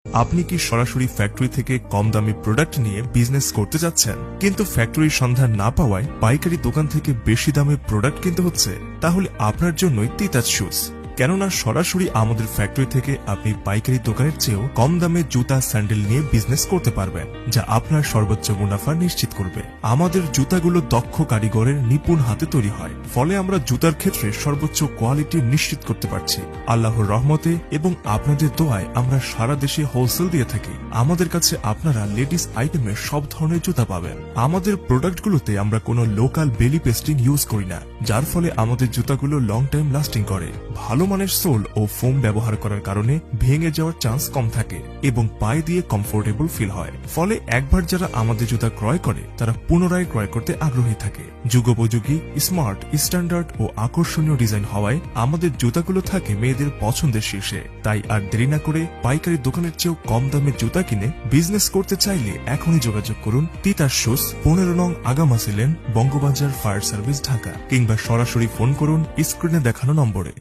আপনি কি সরাসরি ফ্যাক্টরি থেকে কম দামি প্রোডাক্ট নিয়ে বিজনেস করতে যাচ্ছেন, কিন্তু ফ্যাক্টরির সন্ধান না পাওয়ায় পাইকারি দোকান থেকে বেশি দামে প্রোডাক্ট কিনতে হচ্ছে? তাহলে আপনার জন্যই তিতাস শুজ। কেননা সরাসরি আমাদের ফ্যাক্টরি থেকে আপনি পাইকারি দোকানের চেয়েও কম দামে জুতা স্যান্ডেল নিয়ে বিজনেস করতে পারবেন, যা আপনার সর্বোচ্চ মুনাফা নিশ্চিত করবে। আমাদের জুতাগুলো দক্ষ কারিগরের নিপুণ হাতে তৈরি হয়, ফলে আমরা জুতার ক্ষেত্রে সর্বোচ্চ কোয়ালিটি নিশ্চিত করতে পারছি। আল্লাহর রহমতে এবং আপনাদের দোয়ায় আমরা সারা দেশে হোলসেল দিয়ে থাকি। আমাদের কাছে আপনারা লেডিস আইটেমের সব ধরনের জুতা পাবেন। আমাদের প্রোডাক্টগুলোতে আমরা কোনো লোকাল বেলি পেস্টিং ইউজ করি না, যার ফলে আমাদের জুতাগুলো লং টাইম লাস্টিং করে। ভালো মানের সোল ও ফোম ব্যবহার করার কারণে ভেঙে যাওয়ার চান্স কম থাকে এবং পায়ে দিয়ে কমফোর্টেবল ফিল হয়। ফলে একবার যারা আমাদের জুতা ক্রয় করে তারা পুনরায় ক্রয় করতে আগ্রহী থাকে। যুগোপযোগী, স্মার্ট, স্ট্যান্ডার্ড ও আকর্ষণীয় ডিজাইন হওয়ায় আমাদের জুতাগুলো থাকে মেয়েদের পছন্দের শীর্ষে। তাই আর দেরি না করে পাইকারি দোকানের চেয়েও কম দামে জুতা কিনে বিজনেস করতে চাইলে এখনই যোগাযোগ করুন তিতাস শুজ, 15 নং Agamasi lane, Bangabazar, fire service, Dhaka, কিংবা সরাসরি ফোন করুন স্ক্রিনে দেখানো নম্বরে।